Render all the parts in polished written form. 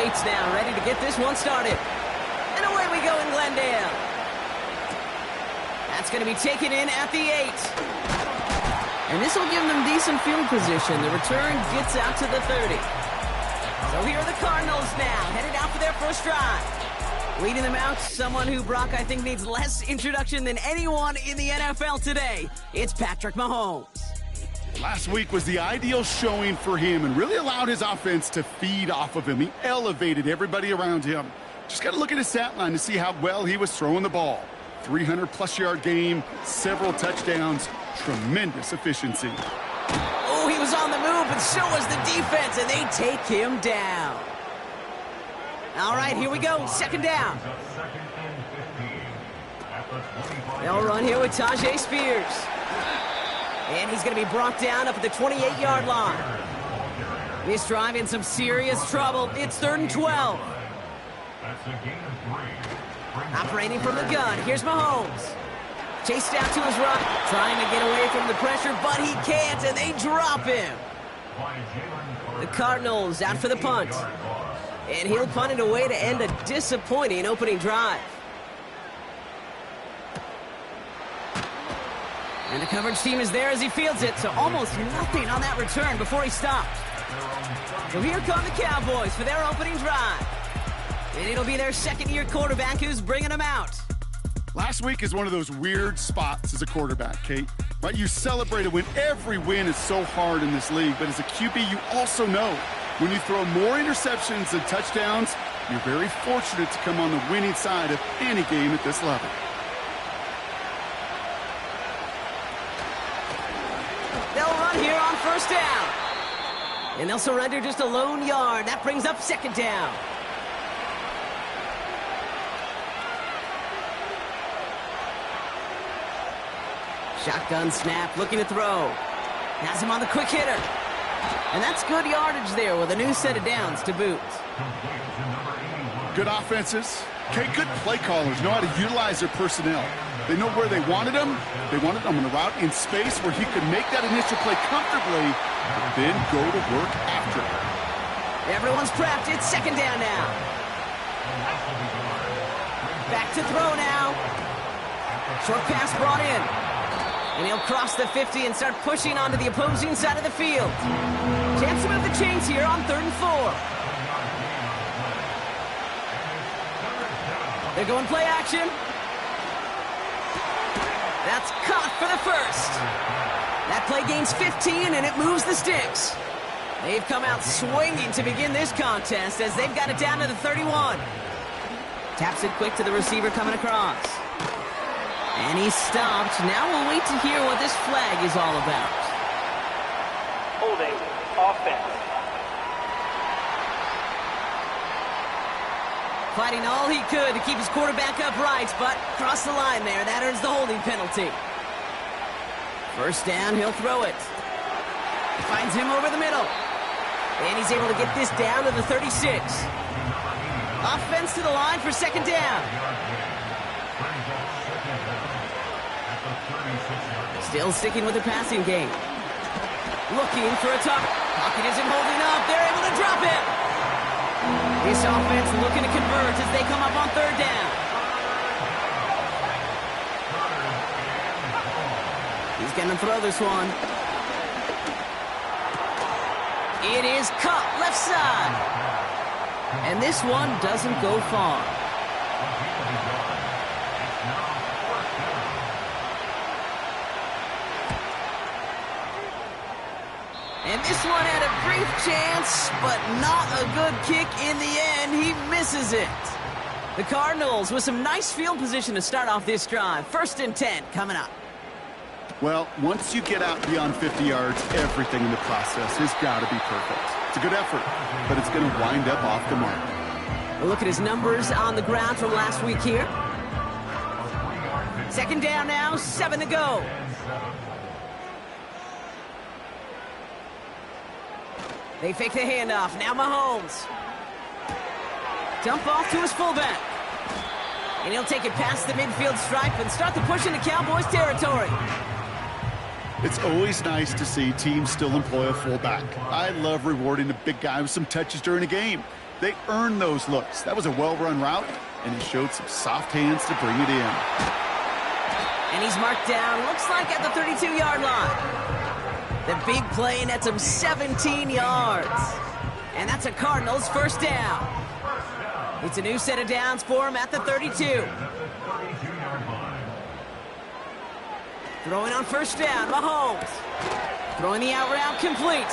waits now, ready to get this one started. And away we go in Glendale. That's going to be taken in at the 8. And this will give them decent field position. The return gets out to the 30. So here are the Cardinals now, headed out for their first drive. Leading them out, someone who Brock I think needs less introduction than anyone in the NFL today. It's Patrick Mahomes. Last week was the ideal showing for him and really allowed his offense to feed off of him. He elevated everybody around him. Just got to look at his stat line to see how well he was throwing the ball. 300-plus yard game, several touchdowns, tremendous efficiency. Oh, he was on the move, and so was the defense, and they take him down. All right, here we go, second down. They'll run here with Tyjae Spears. And he's going to be brought down up at the 28-yard line. This drive in some serious trouble. It's 3rd and 12. Operating from the gun, here's Mahomes. Chased out to his right, trying to get away from the pressure, but he can't, and they drop him. The Cardinals out for the punt. And he'll punt it away to end a disappointing opening drive. And the coverage team is there as he fields it, so almost nothing on that return before he stops. So here come the Cowboys for their opening drive. And it'll be their second-year quarterback who's bringing them out. Last week is one of those weird spots as a quarterback, Kate. Right? You celebrate it when every win is so hard in this league, but as a QB, you also know when you throw more interceptions than touchdowns, you're very fortunate to come on the winning side of any game at this level. They'll run here on first down. And they'll surrender just a lone yard. That brings up second down. Shotgun snap, looking to throw. Has him on the quick hitter. And that's good yardage there with a new set of downs to boot. Good offenses. Okay, good play callers know how to utilize their personnel. They know where they wanted him. They wanted him on a route in space where he could make that initial play comfortably, but then go to work after it. Everyone's prepped. It's second down now. Back to throw now. Short pass brought in. And he'll cross the 50 and start pushing onto the opposing side of the field. Chance to move the chains here on 3rd and 4. They're going play action. That's caught for the first. That play gains 15, and it moves the sticks. They've come out swinging to begin this contest as they've got it down to the 31. Taps it quick to the receiver coming across. And he stopped. Now we'll wait to hear what this flag is all about. Holding offense. Fighting all he could to keep his quarterback upright, but crossed the line there. That earns the holding penalty. First down, he'll throw it. Finds him over the middle. And he's able to get this down to the 36. Offense to the line for second down. Still sticking with the passing game. Looking for a target. Pocket isn't holding up. They're able to drop it. This offense looking to convert as they come up on third down. He's going to throw this one. It is caught left side. And this one doesn't go far. And this one had a brief chance, but not a good kick in the end. He misses it. The Cardinals with some nice field position to start off this drive. 1st and 10 coming up. Well, once you get out beyond 50 yards, everything in the process has got to be perfect. It's a good effort, but it's going to wind up off the mark. A look at his numbers on the ground from last week here. Second down now, 7 to go. They fake the handoff. Now Mahomes. Dump off to his fullback. And he'll take it past the midfield stripe and start the push into Cowboys territory. It's always nice to see teams still employ a fullback. I love rewarding a big guy with some touches during a game. They earned those looks. That was a well-run route, and he showed some soft hands to bring it in. And he's marked down, looks like at the 32-yard line. The big play nets him 17 yards. And that's a Cardinals first down. It's a new set of downs for him at the 32. Throwing on first down, Mahomes. Throwing the out route complete.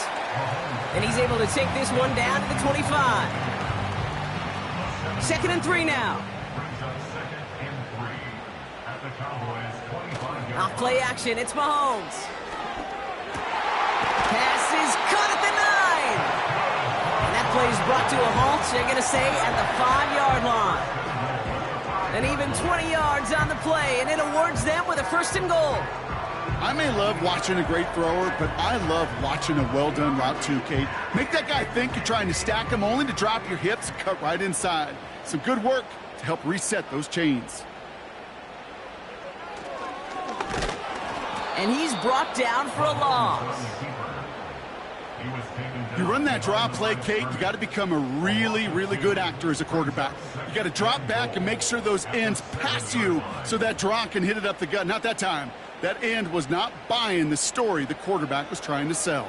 And he's able to take this one down to the 25. 2nd and 3 now. Off play action, it's Mahomes. Pass is caught at the 9. And that play is brought to a halt, they're going to say, at the 5-yard line. And even 20 yards on the play, and it awards them with a 1st and goal. I may love watching a great thrower, but I love watching a well-done route too, Kate. Make that guy think you're trying to stack him only to drop your hips and cut right inside. Some good work to help reset those chains. And he's brought down for a loss. You run that draw play, Kate, you got to become a really, really good actor as a quarterback. You got to drop back and make sure those ends pass you so that draw can hit it up the gut. Not that time. That end was not buying the story the quarterback was trying to sell.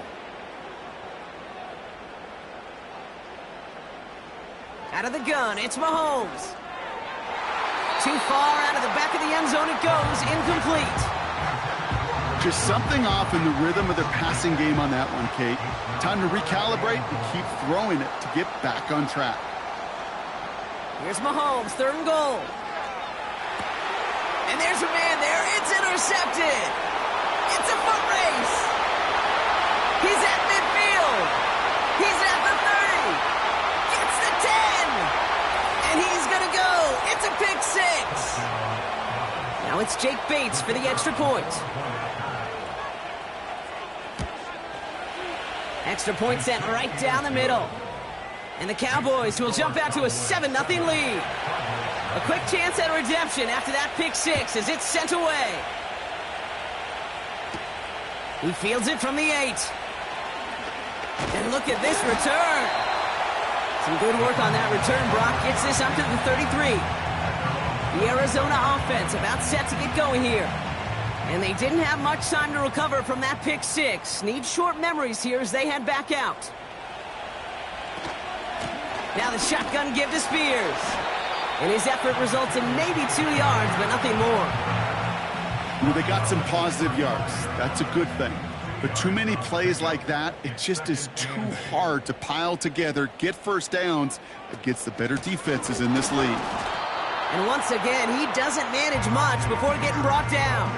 Out of the gun, it's Mahomes. Too far out of the back of the end zone it goes, incomplete. Just something off in the rhythm of their passing game on that one, Kate. Time to recalibrate and keep throwing it to get back on track. Here's Mahomes, 3rd and goal. And there's a man there. It's intercepted. It's a foot race. He's at midfield. He's at the 30. Gets the 10. And he's going to go. It's a pick 6. Now it's Jake Bates for the extra point. Extra point sent right down the middle. And the Cowboys will jump out to a 7-0 lead. A quick chance at redemption after that pick 6 as it's sent away. He fields it from the 8. And look at this return. Some good work on that return. Brock gets this up to the 33. The Arizona offense about set to get going here. And they didn't have much time to recover from that pick 6. Need short memories here as they head back out. Now the shotgun give to Spears. And his effort results in maybe 2 yards, but nothing more. Well, they got some positive yards. That's a good thing. But too many plays like that, it just is too hard to pile together, get first downs against the better defenses in this league. And once again, he doesn't manage much before getting brought down.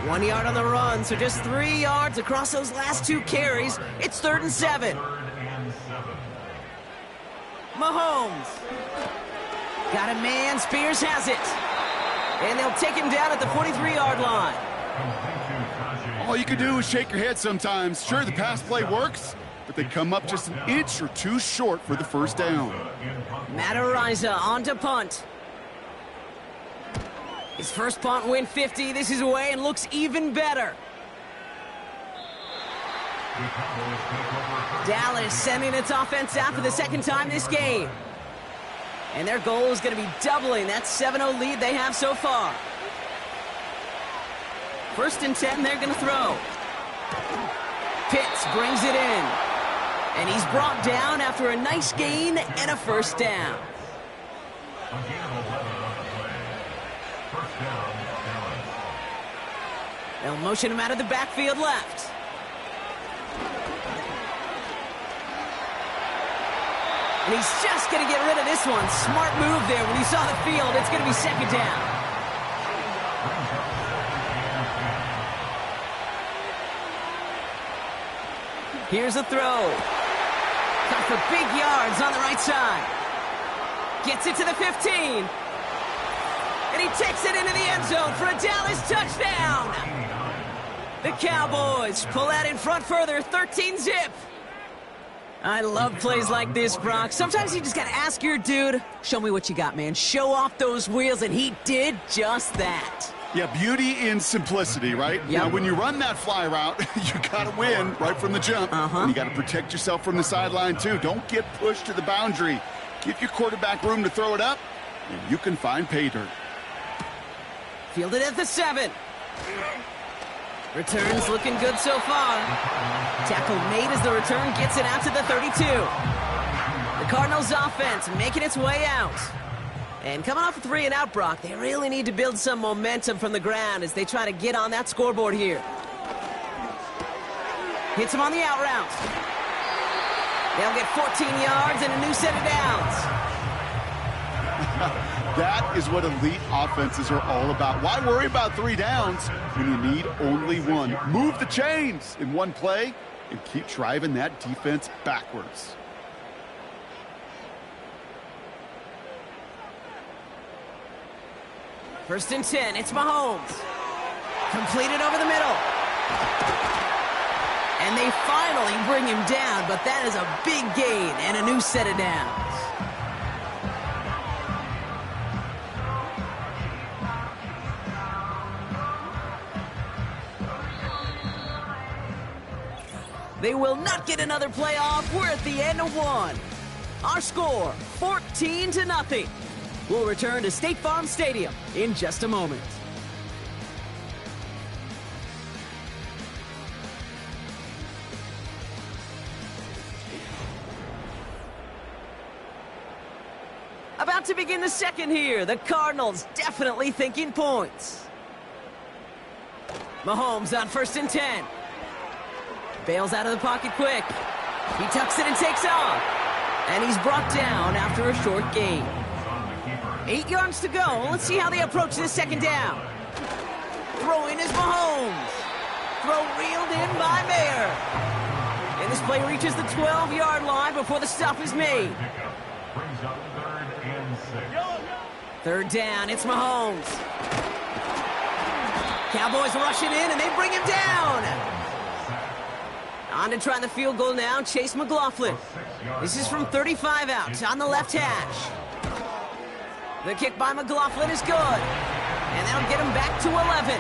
1 yard on the run, so just 3 yards across those last 2 carries. It's 3rd and 7. Mahomes. Got a man, Spears has it. And they'll take him down at the 43-yard line. All you can do is shake your head sometimes. Sure, the pass play works, but they come up just an inch or 2 short for the first down. Matt Araiza on to punt. His first punt win 50. This is away and looks even better. Dallas sending its offense out for the 2nd time this game. And their goal is going to be doubling that 7-0 lead they have so far. 1st and 10, they're going to throw. Pitts brings it in. And he's brought down after a nice gain and a first down. They'll motion him out of the backfield left. And he's just going to get rid of this one. Smart move there when he saw the field. It's going to be 2nd down. Here's a throw. Cut for big yards on the right side. Gets it to the 15. And he takes it into the end zone for a Dallas touchdown. The Cowboys pull out in front further, 13-zip. I love plays like this, Brock. Sometimes you just got to ask your dude, show me what you got, man. Show off those wheels, and he did just that. Yeah, beauty in simplicity, right? Yep. Now, when you run that fly route, you got to win right from the jump. And you got to protect yourself from the sideline, too. Don't get pushed to the boundary. Give your quarterback room to throw it up, and you can find pay dirt. Fielded at the 7. Returns looking good so far. Tackle made as the return gets it out to the 32. The Cardinals offense making its way out. And coming off a 3-and-out, Brock, they really need to build some momentum from the ground as they try to get on that scoreboard here. Hits him on the out route. They'll get 14 yards and a new set of downs. That is what elite offenses are all about. Why worry about 3 downs when you need only 1? Move the chains in one play and keep driving that defense backwards. First and 10, it's Mahomes. Completed over the middle. And they finally bring him down, but that is a big gain and a new set of downs. They will not get another play off. We're at the end of 1. Our score, 14-0. We'll return to State Farm Stadium in just a moment. About to begin the second here. The Cardinals definitely thinking points. Mahomes on first and 10. Bails out of the pocket quick. He tucks it and takes off. And he's brought down after a short gain. 8 yards to go. Let's see how they approach this second down. Throwing is Mahomes. Throw reeled in by Mayer. And this play reaches the 12-yard line before the stop is made. Third down, it's Mahomes. Cowboys rushing in, and they bring him down. On to try the field goal now, Chase McLaughlin. This is from 35 out on the left hash. The kick by McLaughlin is good. And that'll get him back to 11.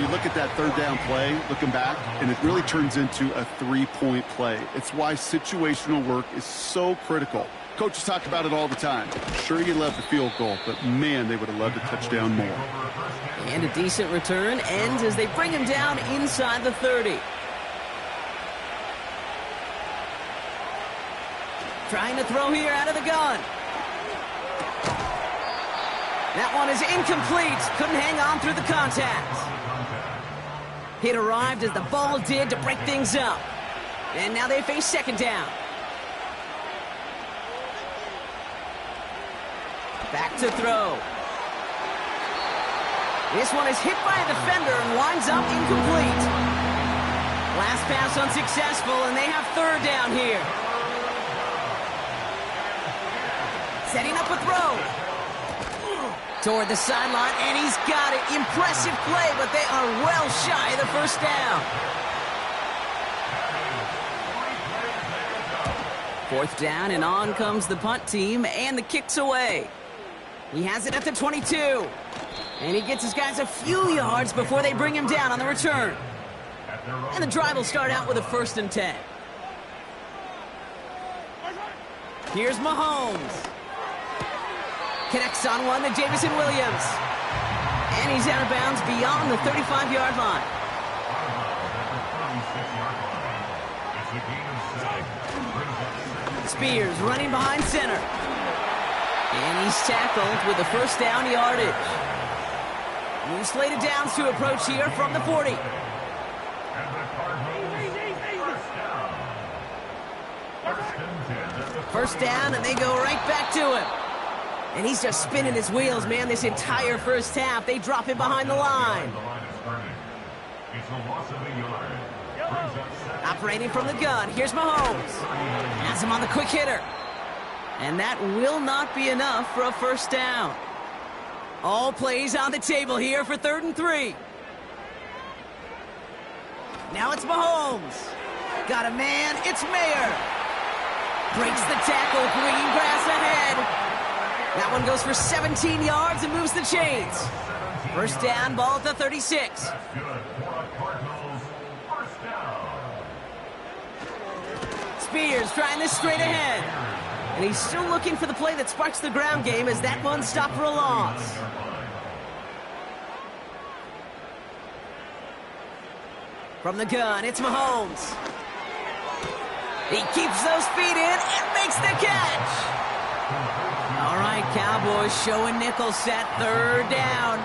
You look at that third down play, looking back, and it really turns into a 3-point play. It's why situational work is so critical. Coaches talk about it all the time. Sure, you love the field goal, but man, they would have loved a touchdown more. And a decent return ends as they bring him down inside the 30. Trying to throw here out of the gun. That one is incomplete. Couldn't hang on through the contact. Hit arrived as the ball did to break things up. And now they face second down. Back to throw. This one is hit by a defender and winds up incomplete. Last pass unsuccessful, and they have third down here. Setting up a throw. Toward the sideline, and he's got it. Impressive play, but they are well shy of the first down. Fourth down, and on comes the punt team, and the kick's away. He has it at the 22. And he gets his guys a few yards before they bring him down on the return. And the drive will start out with a first and 10. Here's Mahomes. Connects on one to Jameson Williams. And he's out of bounds beyond the 35-yard line. Spears running behind center. And he's tackled with the first down yardage. New slated downs to approach here from the 40. First down, and they go right back to him. And he's just spinning his wheels, man, this entire first half. They drop him behind the line. Operating from the gun, here's Mahomes. Has him on the quick hitter. And that will not be enough for a first down. All plays on the table here for 3rd and 3. Now it's Mahomes. Got a man, it's Mayer. Breaks the tackle, green grass ahead. That one goes for 17 yards and moves the chains. First down, ball at the 36. Spears trying this straight ahead. And he's still looking for the play that sparks the ground game as that one stopped for a loss. From the gun, it's Mahomes. He keeps those feet in and makes the catch. All right, Cowboys showing nickel set, third down.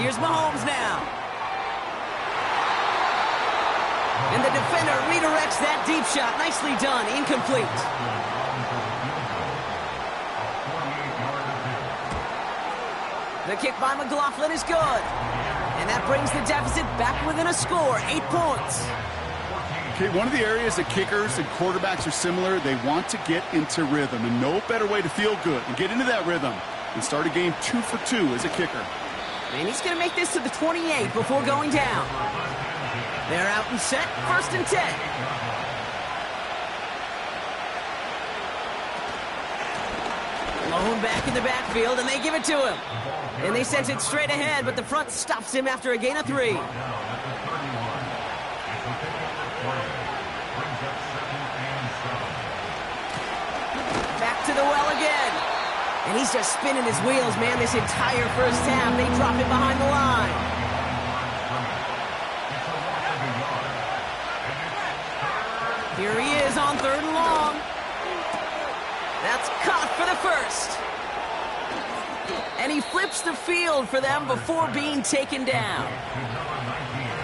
Here's Mahomes now. And the defender redirects that deep shot. Nicely done, incomplete. The kick by McLaughlin is good. And that brings the deficit back within a score, 8 points. Okay, one of the areas that kickers and quarterbacks are similar, they want to get into rhythm. And no better way to feel good and get into that rhythm and start a game 2 for 2 as a kicker. And he's going to make this to the 28 before going down. They're out and set, first and 10. Lone back in the backfield, and they give it to him. And they sent it straight ahead, but the front stops him after a gain of 3. Back to the well again. And he's just spinning his wheels, man, this entire first half. They drop it behind the line. Here he is on 3rd and long. That's caught for the first. And he flips the field for them before being taken down.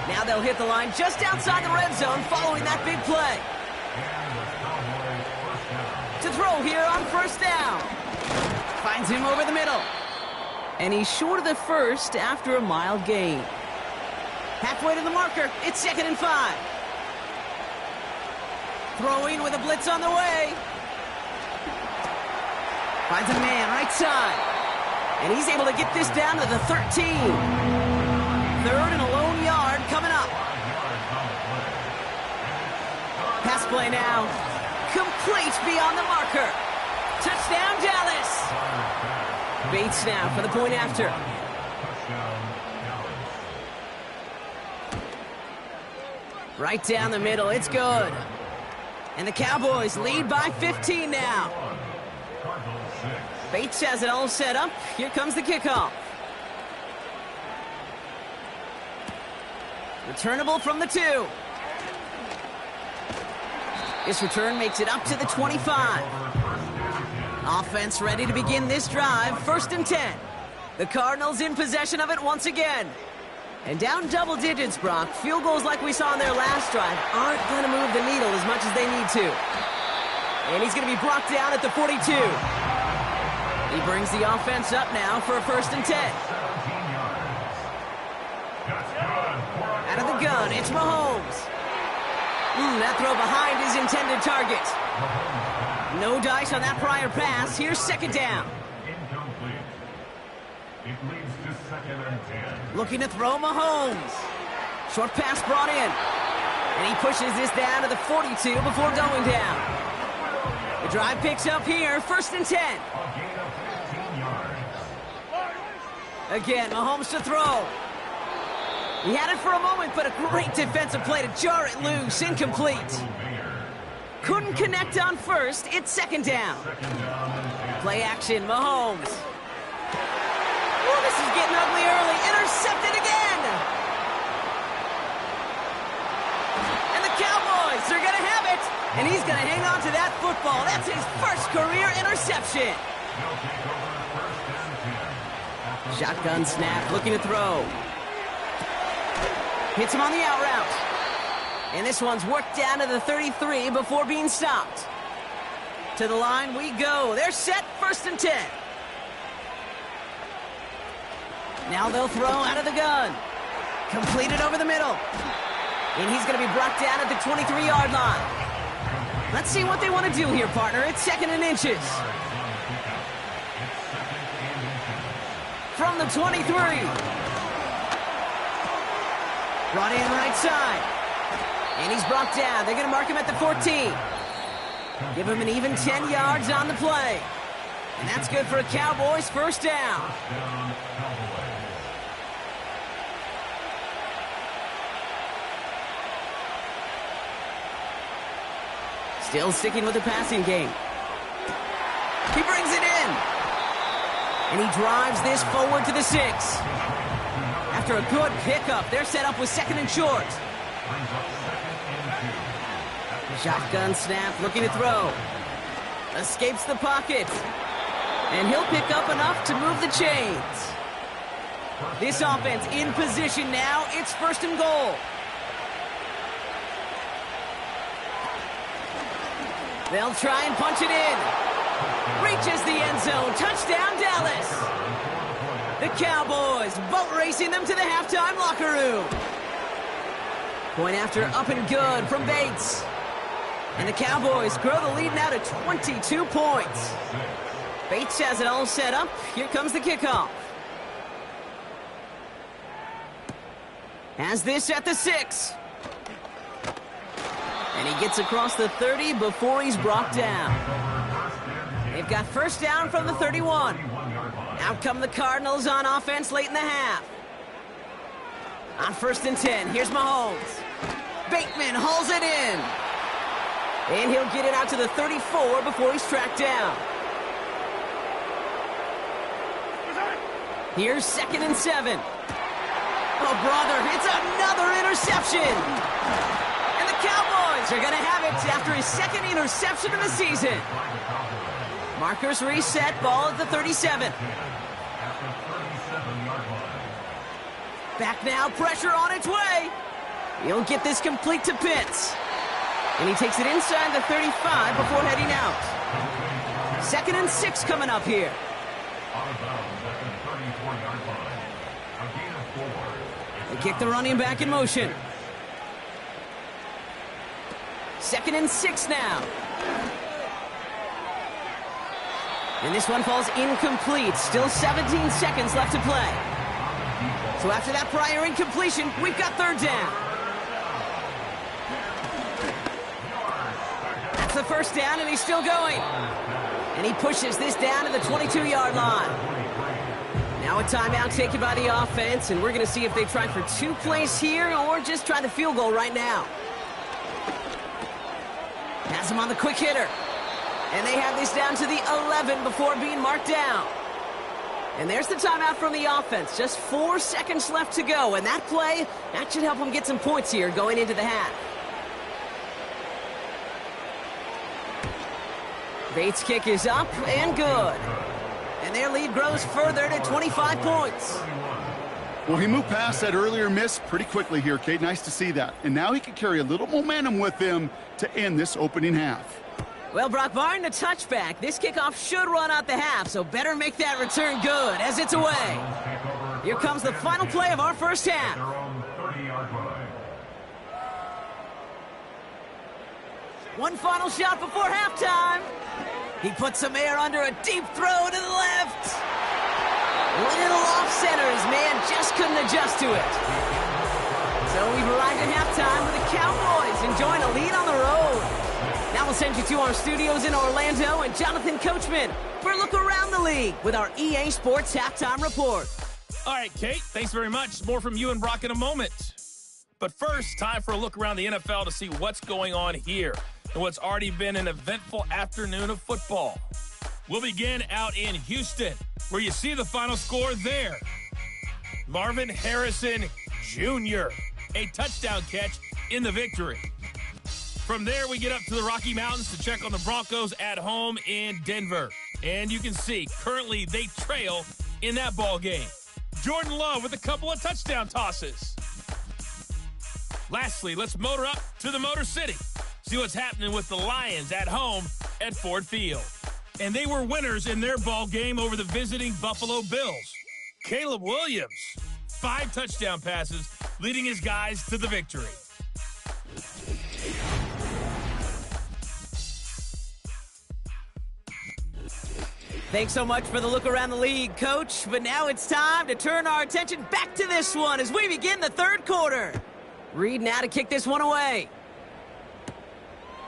Now they'll hit the line just outside the red zone following that big play. To throw here on first down. Finds him over the middle. And he's short of the first after a mild gain. Halfway to the marker, it's 2nd and 5. Throwing with a blitz on the way. Finds a man right side. And he's able to get this down to the 13. 3rd and a lone yard coming up. Pass play now. Complete beyond the marker. Touchdown, Dallas. Bates now for the point after. Right down the middle. It's good. And the Cowboys lead by 15 now. Bates has it all set up. Here comes the kickoff. Returnable from the 2. This return makes it up to the 25. Offense ready to begin this drive. 1st and 10. The Cardinals in possession of it once again. And down double digits, Brock. Field goals like we saw in their last drive aren't going to move the needle as much as they need to. And he's going to be brought down at the 42. He brings the offense up now for a 1st and 10. Out of the gun, it's Mahomes. That throw behind his intended target. No dice on that prior pass. Here's 2nd down. Incomplete. It leads to 2nd and 10. Looking to throw Mahomes. Short pass brought in. And he pushes this down to the 42 before going down. The drive picks up here. 1st and 10. A gain of 15 yards. Again, Mahomes to throw. He had it for a moment, but a great defensive play to jar it loose. Incomplete. Couldn't connect on first. It's 2nd down. Play action, Mahomes. Oh, this is getting ugly early. Intercepted again. And the Cowboys are going to have it. And he's going to hang on to that football. That's his first career interception. Shotgun snap, looking to throw. Hits him on the out route. And this one's worked down to the 33 before being stopped. To the line we go. They're set, 1st and 10. Now they'll throw out of the gun. Completed over the middle. And he's going to be brought down at the 23-yard line. Let's see what they want to do here, partner. It's 2nd and inches. From the 23. Brought in right side. And he's brought down. They're going to mark him at the 14. Give him an even 10 yards on the play. And that's good for a Cowboys first down. Down, Cowboys. Still sticking with the passing game. He brings it in. And he drives this forward to the 6. After a good pickup, they're set up with 2nd and short. Brings up 2nd and 2. Shotgun snap, looking to throw. Escapes the pocket. And he'll pick up enough to move the chains. This offense in position now. It's 1st and goal. They'll try and punch it in. Reaches the end zone. Touchdown, Dallas. The Cowboys boat racing them to the halftime locker room. Point after up and good from Bates. And the Cowboys grow the lead now to 22 points. Bates has it all set up. Here comes the kickoff. Has this at the 6. And he gets across the 30 before he's brought down. They've got first down from the 31. Out come the Cardinals on offense late in the half. On 1st and 10, here's Mahomes. Bateman hauls it in. And he'll get it out to the 34 before he's tracked down. Here's 2nd and 7. Oh, brother, it's another interception. And the Cowboys are going to have it after his 2nd interception of the season. Markers reset, ball at the 37. Back now, pressure on its way. He'll get this complete to Pitts. And he takes it inside the 35 before heading out. 2nd and 6 coming up here. They kick the running back in motion. 2nd and 6 now. And this one falls incomplete. Still 17 seconds left to play. So after that prior incompletion, we've got 3rd down. That's the first down, and he's still going. And he pushes this down to the 22-yard line. Now a timeout taken by the offense, and we're going to see if they try for 2 plays here or just try the field goal right now. Has him on the quick hitter. And they have this down to the 11 before being marked down. And there's the timeout from the offense. Just 4 seconds left to go. And that play, that should help them get some points here going into the half. Bates' kick is up and good. And their lead grows further to 25 points. Well, he moved past that earlier miss pretty quickly here, Kate. Nice to see that. And now he can carry a little momentum with him to end this opening half. Well, Brock, barring the touchback, this kickoff should run out the half, so better make that return good as it's away. Here comes the final play of our first half. One final shot before halftime. He puts some air under a deep throw to the left. Little off center, his man just couldn't adjust to it. So we've arrived at halftime with the Cowboys enjoying a lead on the road. Now we'll send you to our studios in Orlando and Jonathan Coachman for a look around the league with our EA Sports Halftime Report. All right, Kate, thanks very much. More from you and Brock in a moment. But first, time for a look around the NFL to see what's going on here and what's already been an eventful afternoon of football. We'll begin out in Houston, where you see the final score there. Marvin Harrison Jr., a touchdown catch in the victory. From there, we get up to the Rocky Mountains to check on the Broncos at home in Denver. And you can see, currently, they trail in that ball game. Jordan Love with a couple of touchdown tosses. Lastly, let's motor up to the Motor City. See what's happening with the Lions at home at Ford Field. And they were winners in their ball game over the visiting Buffalo Bills. Caleb Williams, 5 touchdown passes, leading his guys to the victory. Thanks so much for the look around the league, Coach. But now it's time to turn our attention back to this one as we begin the 3rd quarter. Reed now to kick this one away.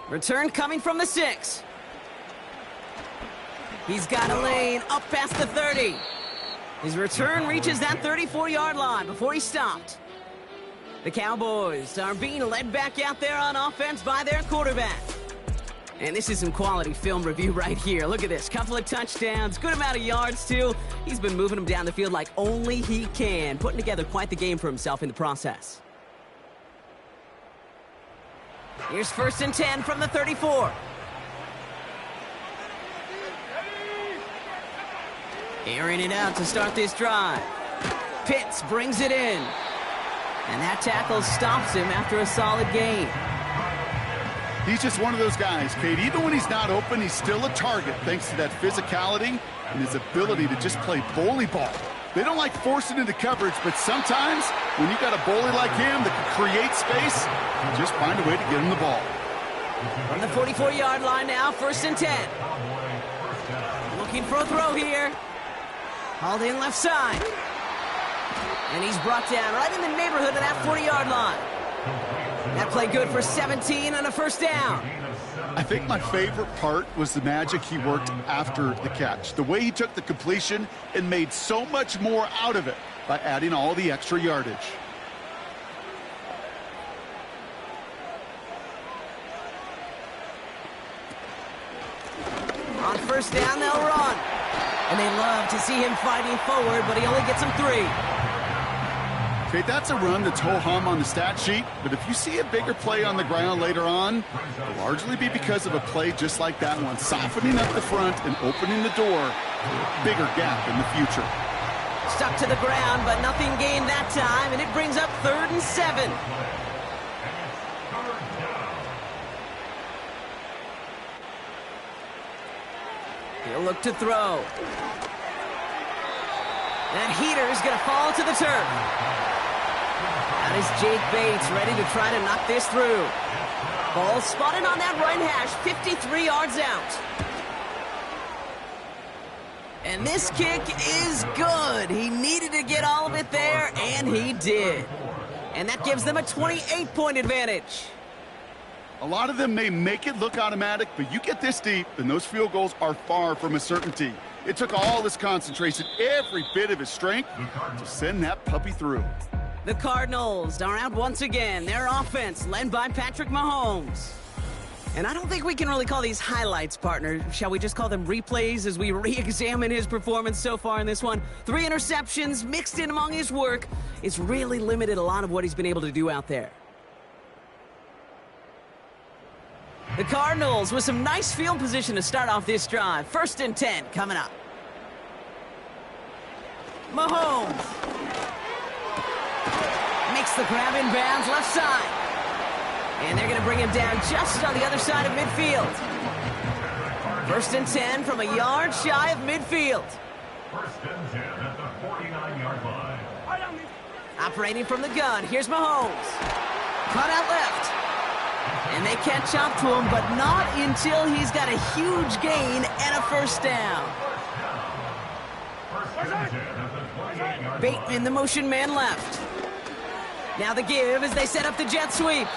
Return coming from the 6. He's got a lane up past the 30. His return reaches that 34-yard line before he stopped. The Cowboys are being led back out there on offense by their quarterback. And this is some quality film review right here. Look at this. Couple of touchdowns, good amount of yards, too. He's been moving them down the field like only he can, putting together quite the game for himself in the process. Here's 1st and 10 from the 34. Airing it out to start this drive. Pitts brings it in. And that tackle stops him after a solid gain. He's just one of those guys, Kate. Even when he's not open, he's still a target thanks to that physicality and his ability to just play bully ball. They don't like forcing into coverage, but sometimes when you got a bully like him that can create space, you just find a way to get him the ball. From the 44-yard line now, 1st and 10. Looking for a throw here. Hauled in left side. And he's brought down right in the neighborhood of that 40-yard line. That play good for 17 and a 1st down. I think my favorite part was the magic he worked after the catch. The way he took the completion and made so much more out of it by adding all the extra yardage. On 1st down, they'll run. And they love to see him fighting forward, but he only gets them 3. Okay, that's a run that's ho-hum on the stat sheet, but if you see a bigger play on the ground later on, it'll largely be because of a play just like that one, softening up the front and opening the door for a bigger gap in the future. Stuck to the ground, but nothing gained that time, and it brings up 3rd and 7. He'll look to throw. That heater's going to fall to the turf. That is Jake Bates ready to try to knock this through. Ball spotted on that right hash, 53 yards out. And this kick is good. He needed to get all of it there, and he did. And that gives them a 28-point advantage. A lot of them may make it look automatic, but you get this deep, and those field goals are far from a certainty. It took all his concentration, every bit of his strength, to send that puppy through. The Cardinals are out once again. Their offense led by Patrick Mahomes. And I don't think we can really call these highlights, partner. Shall we just call them replays as we re-examine his performance so far in this one? 3 interceptions mixed in among his work. It's really limited a lot of what he's been able to do out there. The Cardinals with some nice field position to start off this drive. 1st and 10 coming up. Mahomes makes the grab in bounds left side. And they're going to bring him down just on the other side of midfield. 1st and 10 from a yard shy of midfield. 1st and 10 at the 49-yard line. Operating from the gun, here's Mahomes. Cut out left. And they catch up to him, but not until he's got a huge gain and a 1st down. Bateman, the motion man left. Now the give as they set up the jet sweep.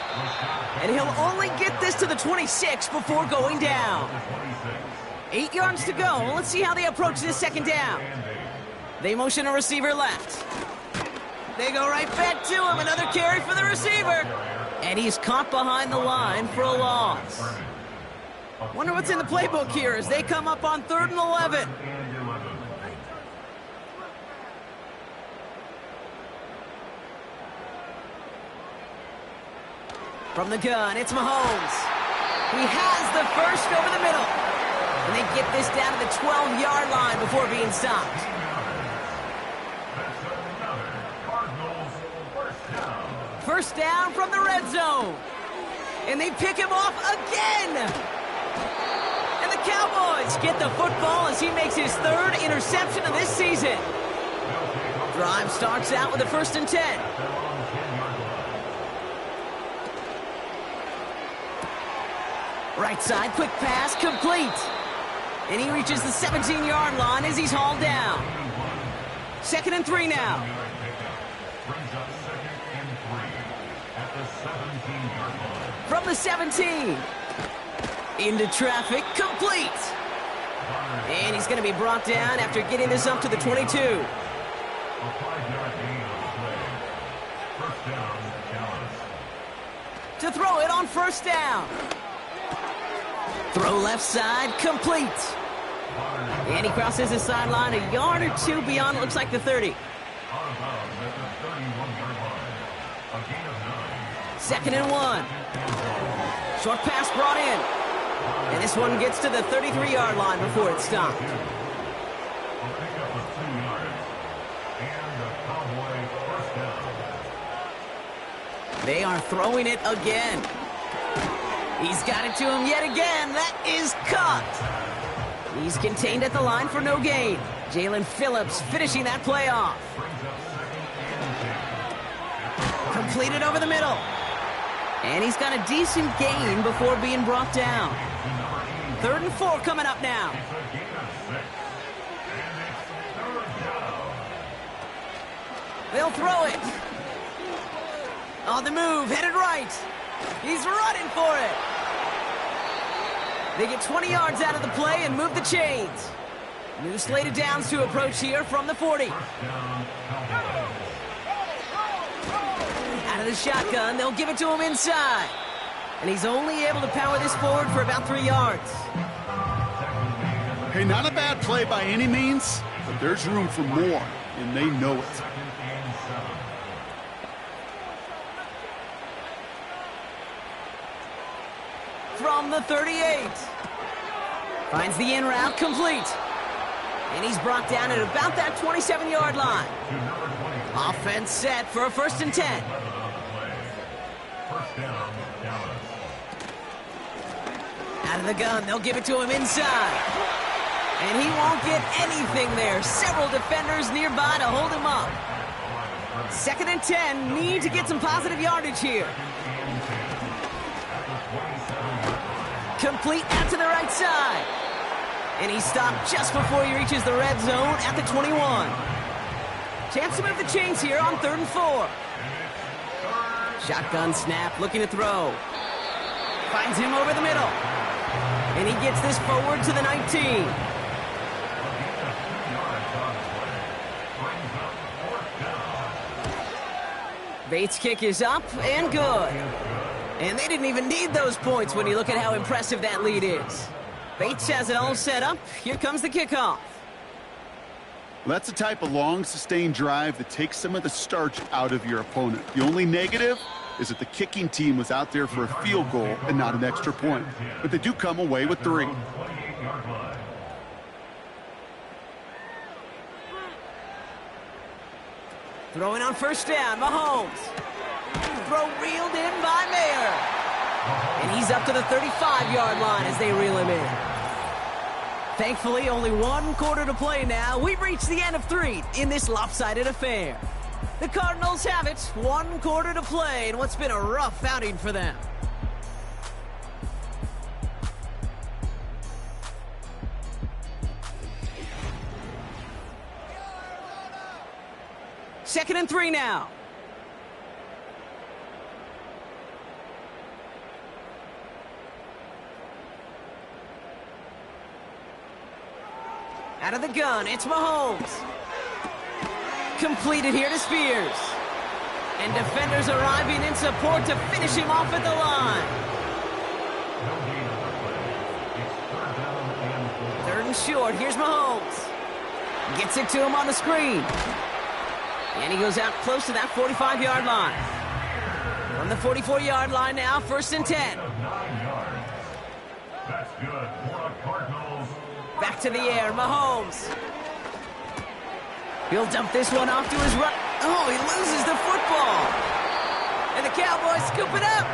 And he'll only get this to the 26 before going down. 8 yards to go. Let's see how they approach this 2nd down. They motion a receiver left. They go right back to him. Another carry for the receiver. And he's caught behind the line for a loss. Wonder what's in the playbook here as they come up on 3rd and 11. From the gun, it's Mahomes. He has the 1st over the middle. And they get this down to the 12-yard line before being stopped. First down from the red zone. And they pick him off again. And the Cowboys get the football as he makes his 3rd interception of this season. Drive starts out with a 1st and 10. Right side, quick pass, complete. And he reaches the 17-yard line as he's hauled down. 2nd and 3 now. From the 17. Into traffic, complete. And he's going to be brought down after getting this up to the 22. A 5-yard gain on the play. First down, Dallas. To throw it on first down. Throw left side, complete. And he crosses his sideline a yard or two beyond, it looks like the 30. Out of bounds at the 31-yard line. A gain of 9. 2nd and 1. Short pass brought in. And this one gets to the 33-yard line before it stopped. A pickup of 2 yards. And a Cowboy first down. They are throwing it again. He's got it to him yet again. That is caught. He's contained at the line for no gain. Jalen Phillips finishing that play off. Completed over the middle. And he's got a decent gain before being brought down. 3rd and 4 coming up now. They'll throw it. On the move, headed right. He's running for it. They get 20 yards out of the play and move the chains. New slate of downs to approach here from the 40. Out of the shotgun, they'll give it to him inside. And he's only able to power this forward for about 3 yards. Hey, not a bad play by any means, but there's room for more, and they know it. From the 38. Finds the in route complete. And he's brought down at about that 27-yard line. Offense set for a 1st and 10. First down, Dallas. Out of the gun, they'll give it to him inside. And he won't get anything there. Several defenders nearby to hold him up. 2nd and 10, need to get some positive yardage here. Complete out to the right side. And he stopped just before he reaches the red zone at the 21. Chance to move the chains here on 3rd and 4. Shotgun snap, looking to throw. Finds him over the middle. And he gets this forward to the 19. Bates' kick is up and good. And they didn't even need those points when you look at how impressive that lead is. Bates has it all set up. Here comes the kickoff. That's the type of long, sustained drive that takes some of the starch out of your opponent. The only negative is that the kicking team was out there for a field goal and not an extra point. But they do come away with 3. Throwing on first down, Mahomes. Throw reeled in by Mayer. And he's up to the 35-yard line as they reel him in. Thankfully, only 1 quarter to play now. We've reached the end of 3 in this lopsided affair. The Cardinals have it, 1 quarter to play in what's been a rough outing for them. Second and 3 now. Out of the gun, it's Mahomes. Completed here to Spears. And defenders arriving in support to finish him off at the line. 3rd and short, here's Mahomes. Gets it to him on the screen. And he goes out close to that 45-yard line. From the 44-yard line now, 1st and 10. That's good for the Cardinals. Back to the air, Mahomes. He'll dump this one off to his right. Oh, he loses the football. And the Cowboys scoop it up.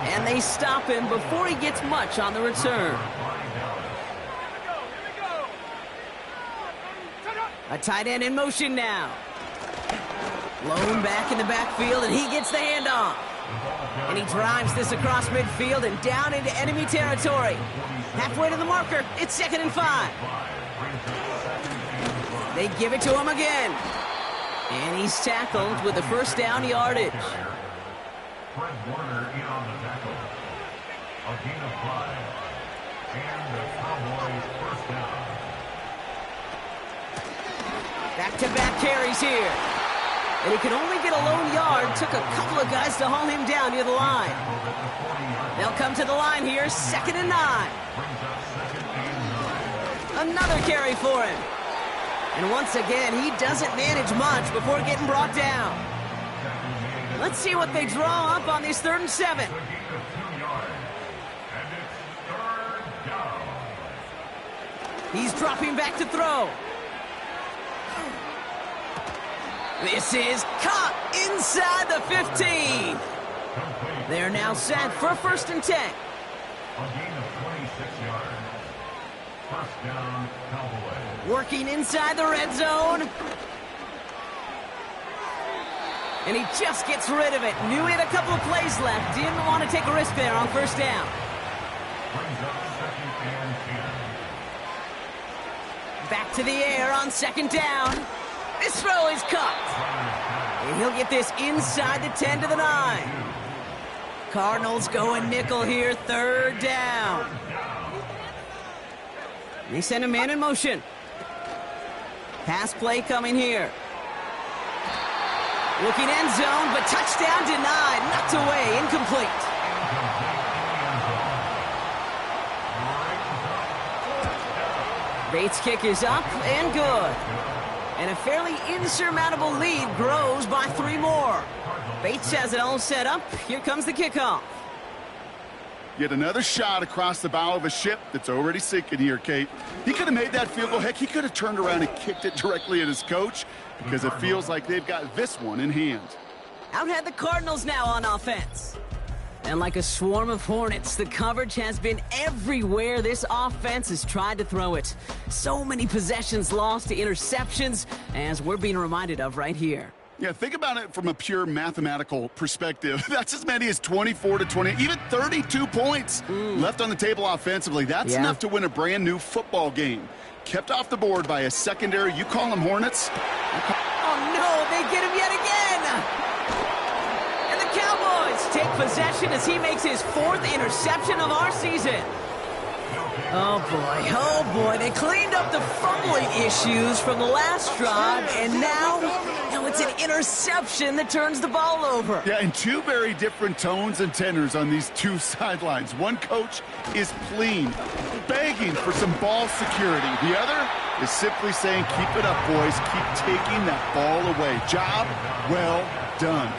And they stop him before he gets much on the return. A tight end in motion now. Lone back in the backfield, and he gets the handoff. And he drives this across midfield and down into enemy territory. Halfway to the marker, it's 2nd and 5. They give it to him again. And he's tackled with the 1st down yardage. Fred Warner in on the tackle. A gain of 5. And the Cowboys first down. Back-to-back carries here. And he could only get a lone yard. Took a couple of guys to haul him down near the line. They'll come to the line here, 2nd and 9. Another carry for him. And once again, he doesn't manage much before getting brought down. Let's see what they draw up on this 3rd and 7. He's dropping back to throw. This is caught inside the 15. They're now set for 1st and 10. A gain of 26 yards. First down, Cowboys. Working inside the red zone. And he just gets rid of it. Knew he had a couple of plays left. Didn't want to take a risk there on 1st down. Brings up 2nd and 10. Back to the air on 2nd down. This throw is caught. And he'll get this inside the 10 to the 9. Cardinals going nickel here, 3rd down. They send a man in motion. Pass play coming here. Looking end zone, but touchdown denied. Knocked away, incomplete. Bates' kick is up and good. And a fairly insurmountable lead grows by 3 more. Bates has it all set up. Here comes the kickoff. Yet another shot across the bow of a ship that's already sinking here, Kate. He could have made that field goal. Heck, he could have turned around and kicked it directly at his coach because it feels like they've got this one in hand. Out had the Cardinals now on offense. And like a swarm of hornets, the coverage has been everywhere this offense has tried to throw it. So many possessions lost to interceptions, as we're being reminded of right here. Yeah, think about it from a pure mathematical perspective. That's as many as 24 to 20, even 32 points left on the table offensively. That's enough to win a brand new football game. Kept off the board by a secondary. You call them Hornets? Oh, no, they get him yet again. And the Cowboys take possession as he makes his 4th interception of our season. Oh boy, they cleaned up the fumbling issues from the last drive, and now it's an interception that turns the ball over. Yeah, and 2 very different tones and tenors on these 2 sidelines. One coach is pleading, begging for some ball security. The other is simply saying, keep it up, boys. Keep taking that ball away. Job well done.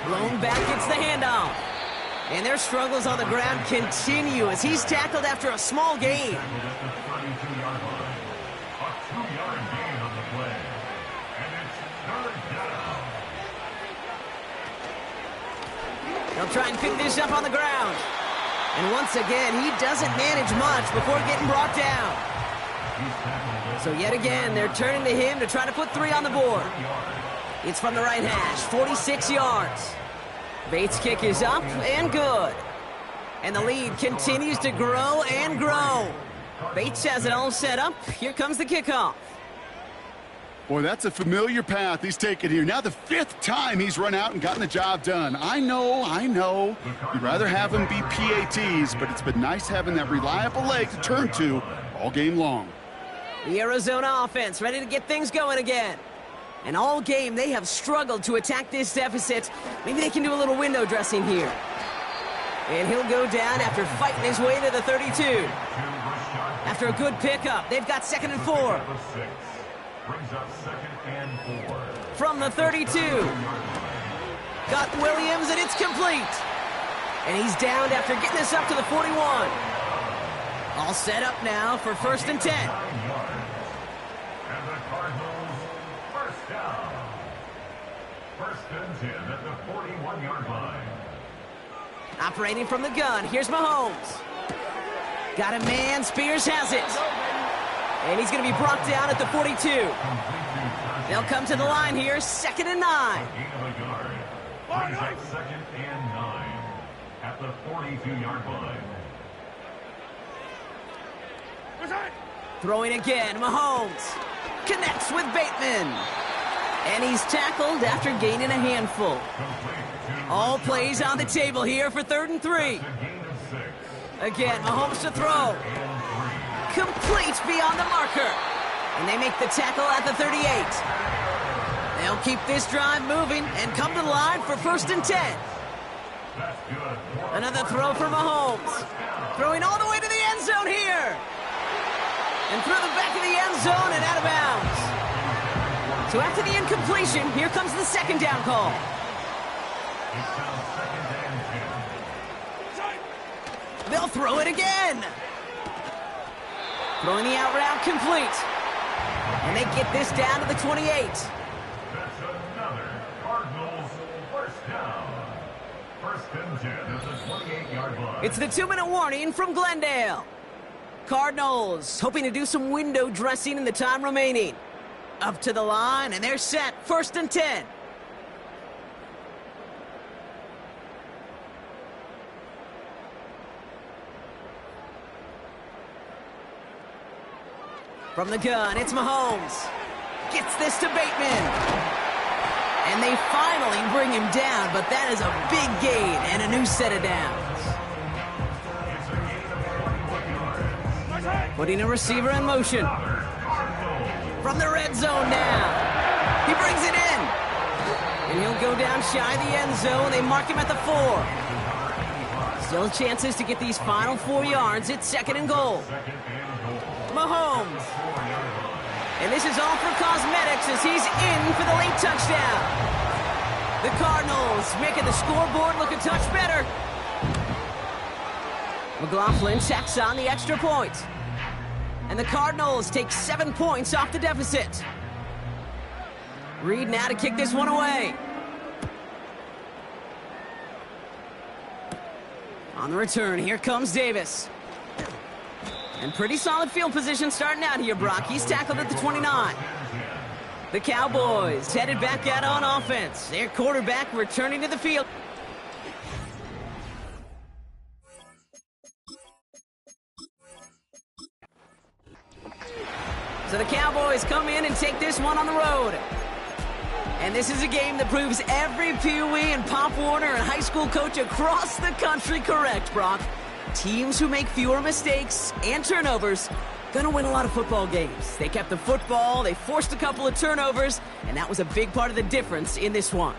Blown back gets the handoff. And their struggles on the ground continue as he's tackled after a small gain. A 2-yard gain on the play. And it's 3rd down. They'll try and pick this up on the ground. And once again, he doesn't manage much before getting brought down. So yet again, they're turning to him to try to put 3 on the board. It's from the right hash, 46 yards. Bates' kick is up and good. And the lead continues to grow and grow. Bates has it all set up. Here comes the kickoff. Boy, that's a familiar path he's taken here. Now the 5th time he's run out and gotten the job done. I know. You'd rather have him be PATs, but it's been nice having that reliable leg to turn to all game long. The Arizona offense ready to get things going again. And all game, they have struggled to attack this deficit. Maybe they can do a little window dressing here. And he'll go down after fighting his way to the 32. After a good pickup, they've got 2nd and 4. Brings up 2nd and 4. From the 32. Got Williams, and it's complete. And he's downed after getting this up to the 41. All set up now for 1st and 10. And the Cardinals first down. 1st and 10 at the 41-yard line. Operating from the gun, here's Mahomes. Got a man, Spears has it. And he's going to be brought down at the 42. They'll come to the line here, 2nd and 9. Gain of a yard. Brings up 2nd and 9 at the 42-yard line. Throwing again, Mahomes connects with Bateman. And he's tackled after gaining a handful. All plays on the table here for 3rd and 3. Again, Mahomes to throw. Complete beyond the marker. And they make the tackle at the 38. They'll keep this drive moving and come to the line for 1st and 10. Another throw for Mahomes. Throwing all the way to the end zone here. And through the back of the end zone and out of bounds. So after the incompletion, here comes the 2nd down call. They'll throw it again. Throwing the out route complete. And they get this down to the 28. That's another Cardinals first down. 1st and 10 at the 28-yard line. It's the 2-minute warning from Glendale. Cardinals hoping to do some window dressing in the time remaining. Up to the line, and they're set. 1st and 10. From the gun, it's Mahomes. Gets this to Bateman. And they finally bring him down, but that is a big gain and a new set of downs. Putting a receiver in motion. From the red zone now. He brings it in. And he'll go down shy of the end zone. They mark him at the 4. Still chances to get these final 4 yards. It's 2nd and goal. Mahomes. And this is all for cosmetics as he's in for the late touchdown. The Cardinals making the scoreboard look a touch better. McLaughlin checks on the extra point. And the Cardinals take 7 points off the deficit. Reed now to kick this one away. On the return, here comes Davis. And pretty solid field position starting out here, Brock. He's tackled at the 29. The Cowboys headed back out on offense. Their quarterback returning to the field. So the Cowboys come in and take this one on the road. And this is a game that proves every Pee Wee and Pop Warner and high school coach across the country correct, Brock. Teams who make fewer mistakes and turnovers gonna win a lot of football games. They kept the football, they forced a couple of turnovers, and that was a big part of the difference in this one.